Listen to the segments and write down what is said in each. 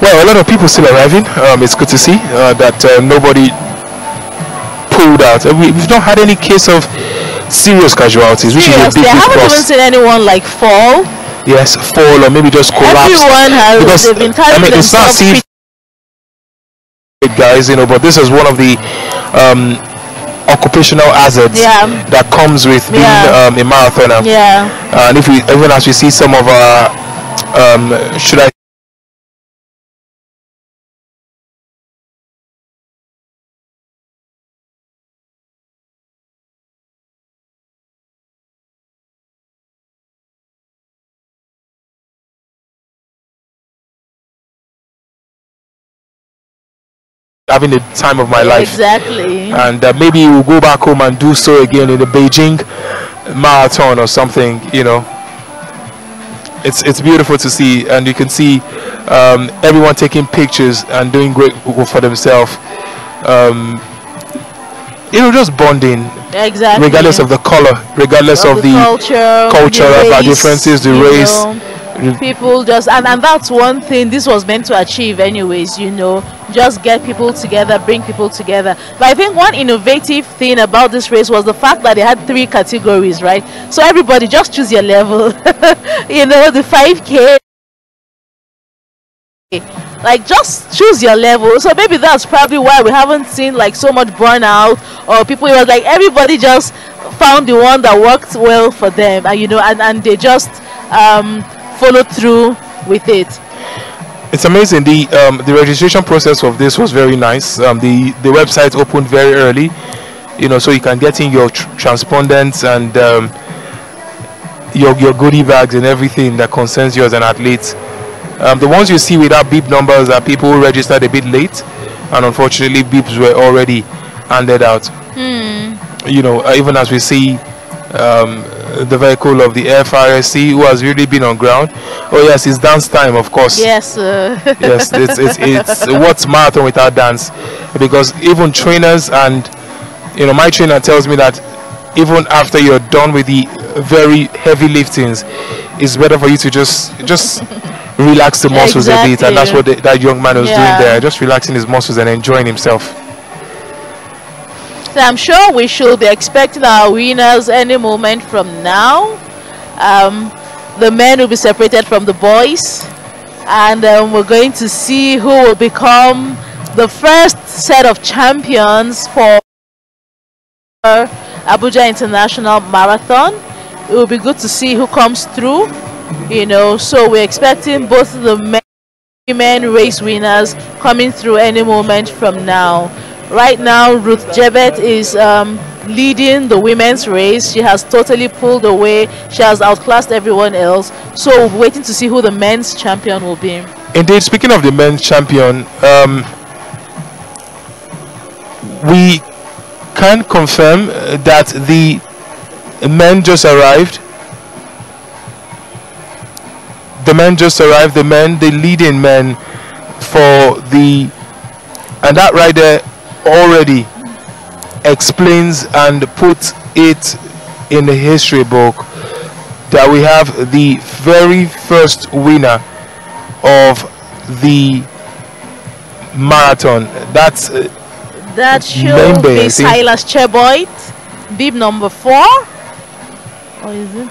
Well, a lot of people still arriving. It's good to see that nobody pulled out. We've not had any case of serious casualties, which is a Seriously, big I haven't even plus. seen anyone like fall. Yes, fall or maybe just collapse. Everyone has Because they've been carrying it's not themselves safe, guys, but this is one of the occupational hazards Yeah. that comes with being Yeah. a marathoner. Yeah. And if we, even as we see some of our, should I having the time of my life. Exactly. And maybe we'll go back home and do so again in the Beijing marathon or something. It's beautiful to see, and you can see everyone taking pictures and doing great for themselves. Just bonding, Exactly. regardless of the color, regardless of the culture the of our race, differences, the race. People just and that's one thing this was meant to achieve anyways, just get people together, bring people together. But I think one innovative thing about this race was the fact that they had 3 categories, right? So everybody just choose your level. The 5K, like just choose your level. So maybe that's probably why we haven't seen like so much burnout, or people, it was like everybody just found the one that worked well for them, and they just followed through with it. It's amazing. The registration process of this was very nice. The website opened very early, so you can get in your transpondents and your goodie bags and everything that concerns you as an athlete. The ones you see without beep numbers are people who registered a bit late, and unfortunately beeps were already handed out. Even as we see the vehicle of the FRSC, who has really been on ground. Oh yes, it's dance time, of course. Yes. Yes, it's what's marathon without dance? Because even trainers and my trainer tells me that even after you're done with the very heavy liftings, it's better for you to just relax the muscles a bit, and that's what that young man was doing there, just relaxing his muscles and enjoying himself. So I'm sure we should be expecting our winners any moment from now. The men will be separated from the boys, and we're going to see who will become the first set of champions for Abuja International Marathon. It will be good to see who comes through, so we're expecting both the men and women race winners coming through any moment from now. Right now, Ruth Jebet is leading the women's race. She has totally pulled away. She has outclassed everyone else. So we're waiting to see who the men's champion will be. Indeed, speaking of the men's champion, we can confirm that the men just arrived. The leading men for the, and that right there already explains and puts it in the history book that we have the very first winner of the marathon. That should Naibei, be Silas Cheboi, bib number 4. Or is it?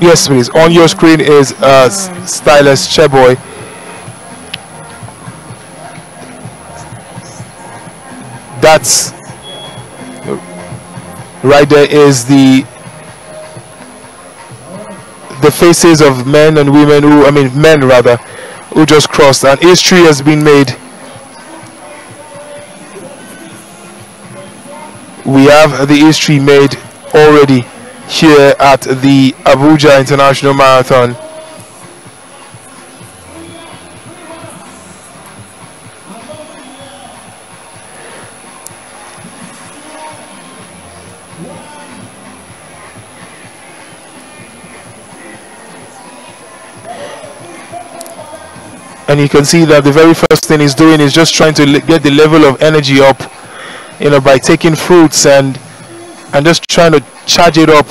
Yes, please. On your screen is Silas Cheboi. That's right there is the faces of men and women men rather, who just crossed, and history has been made. We have the history made already here at the Abuja International Marathon. And you can see that the very first thing he's doing is just trying to get the level of energy up, by taking fruits and and just trying to charge it up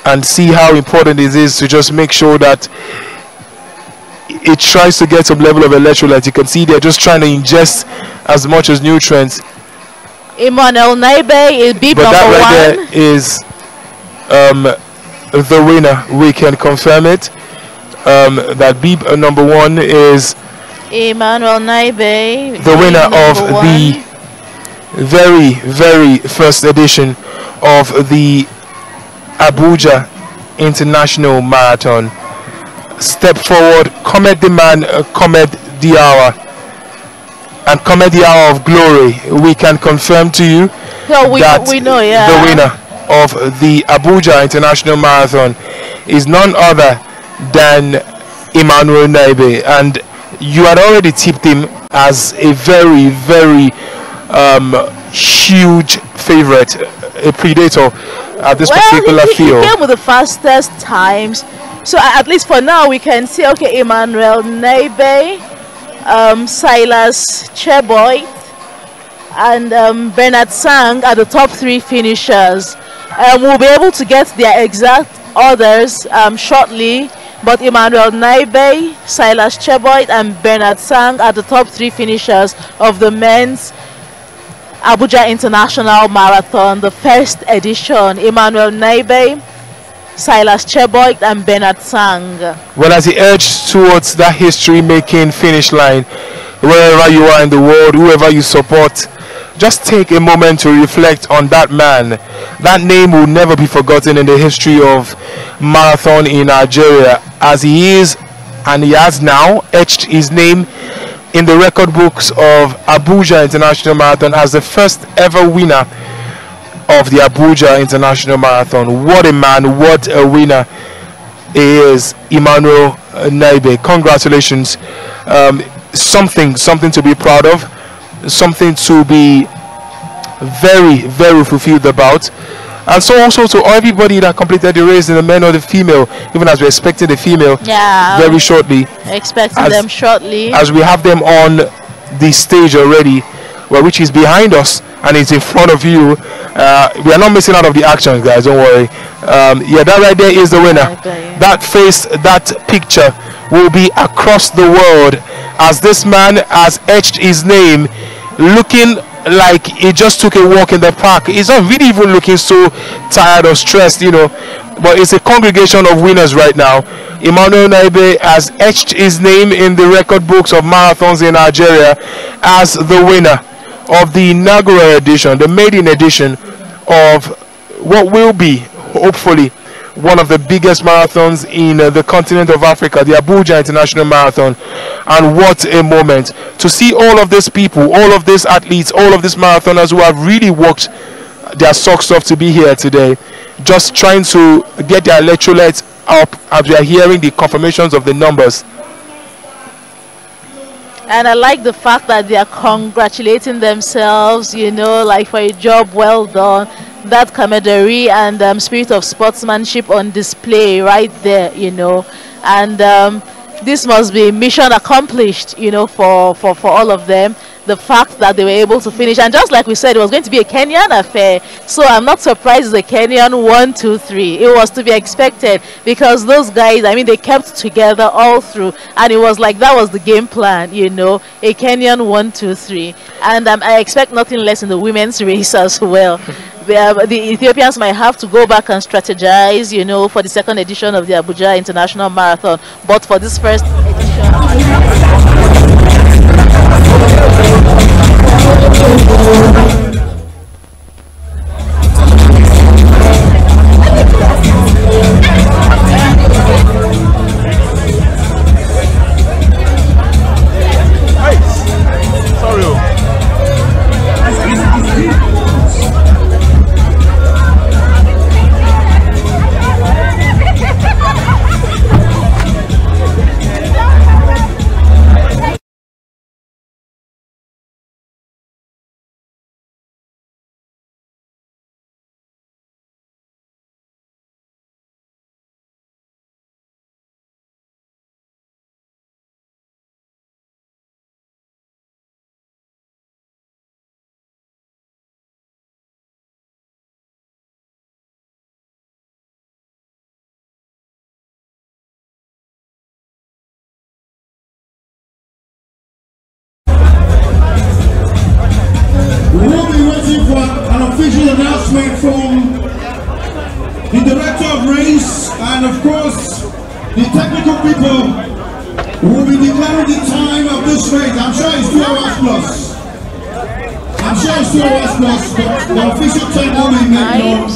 and see how important it is to just make sure that it tries to get some level of electrolytes. You can see they're just trying to ingest as much as nutrients. Emmanuel Naibei is beep But that number right one. there is the winner. We can confirm it. That beep number one is Emmanuel Naibei, the winner of the very, very first edition of the Abuja International Marathon. Step forward, comment the man, comment the hour, and comment the hour of glory. We can confirm to you that we know, yeah, the winner of the Abuja International Marathon is none other than Emmanuel Naibei, and you had already tipped him as a very, very huge favorite, a predator at this particular field. He came with the fastest times, so at least for now we can see, okay, Emmanuel Naibei, Silas, Cheboi, and Bernard Sang are the top three finishers. We'll be able to get their exact orders shortly, but Emmanuel Naibei, Silas Cheboi, and Bernard Sang are the top three finishers of the men's Abuja International Marathon, the first edition. Emmanuel Naibei, Silas Cheboi, and Bernard Sang. Well, as he edged towards that history-making finish line, wherever you are in the world, whoever you support, just take a moment to reflect on that man. That name will never be forgotten in the history of marathon in Nigeria, as he is, and he has now etched his name in the record books of Abuja International Marathon as the first ever winner of the Abuja International Marathon. What a man, what a winner he is, Emmanuel Naibei. Congratulations. Something to be proud of, something to be very, very fulfilled about. And so also to everybody that completed the race, in the men or the female, even as we're expecting the female very shortly. Expecting them shortly. As we have them on the stage already, well, which is behind us and it's in front of you. We are not missing out of the action, guys, don't worry. Yeah, that right there is the winner. That face, that picture will be across the world as this man has etched his name, looking like he just took a walk in the park. He's not really even looking so tired or stressed, you know, but it's a congregation of winners right now. Emmanuel Naibei has etched his name in the record books of marathons in Nigeria as the winner of the inaugural edition, the maiden edition of what will be, hopefully, one of the biggest marathons in the continent of Africa, the Abuja International Marathon. And what a moment to see all of these people, all of these athletes, all of these marathoners who have really worked their socks off to be here today, just trying to get their electrolytes up as we are hearing the confirmations of the numbers. And I like the fact that they are congratulating themselves, you know, like for a job well done. That camaraderie and spirit of sportsmanship on display right there, you know. And this must be mission accomplished, you know, for all of them. The fact that they were able to finish, and just like we said, it was going to be a Kenyan affair, so I'm not surprised the Kenyan 1, 2, 3. It was to be expected because those guys, I mean, they kept together all through, and it was like that was the game plan, you know, a Kenyan 1, 2, 3. And I expect nothing less in the women's race as well. The Ethiopians might have to go back and strategize, you know, for the second edition of the Abuja International Marathon, but for this first edition of race, and of course, the technical people will be declaring the time of this race. I'm sure it's 2 hours plus. I'm sure it's 2 hours plus, but the official time will be made known.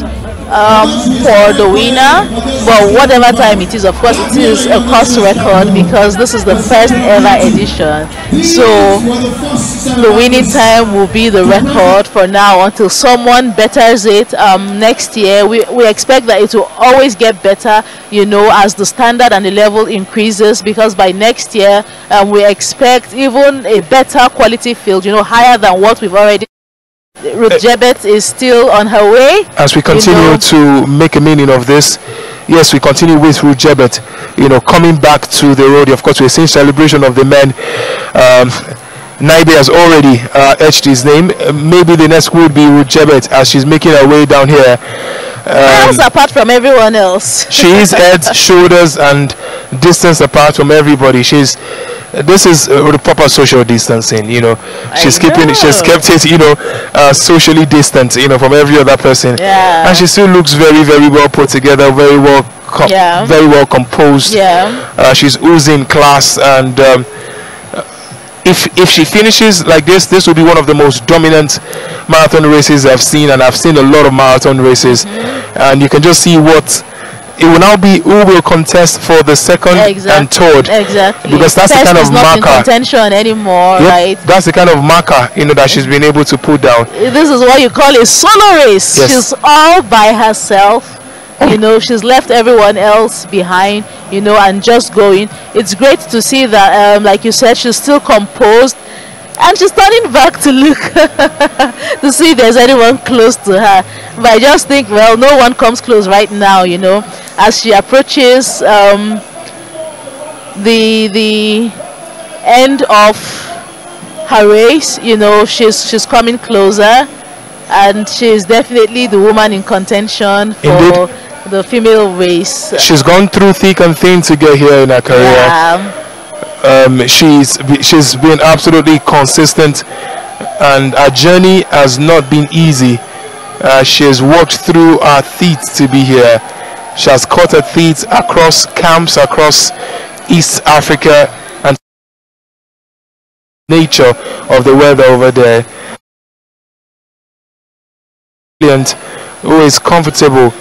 For the winner, but whatever time it is, of course it is a course record because this is the first ever edition, so the winning time will be the record for now until someone betters it. Next year we expect that it will always get better, you know, as the standard and the level increases, because by next year we expect even a better quality field, you know, higher than what we've already. Ruth Jebet is still on her way. As we continue to make a meaning of this, yes, we continue with Ruth Jebet, you know, coming back to the road. Of course, we're seeing celebration of the men. Naibei has already etched his name. Maybe the next would be Ruth Jebet as she's making her way down here. Miles apart from everyone else. She is head, shoulders, and distance apart from everybody. This is the proper social distancing, you know. She's kept it, you know, socially distant, you know, from every other person. Yeah. And she still looks very, very well put together, very well composed. Yeah. She's oozing class, and if she finishes like this will be one of the most dominant marathon races I've seen, and I've seen a lot of marathon races, and you can just see what. It will now be who will contest for the second and third. Exactly. Because that's the kind of marker. Not in contention anymore, right? That's the kind of marker, you know, that she's been able to put down. This is what you call a solo race. Yes. She's all by herself. You know, she's left everyone else behind, you know, and just going. It's great to see that, like you said, she's still composed. And she's turning back to look to see if there's anyone close to her. But I just think, well, no one comes close right now, you know. As she approaches the end of her race, you know, she's coming closer, and she's definitely the woman in contention for the female race. She's gone through thick and thin to get here in her career. Yeah. She's been absolutely consistent, and her journey has not been easy. She has worked through her teeth to be here. She has cut her teeth across camps across East Africa, and nature of the weather over there. Who is comfortable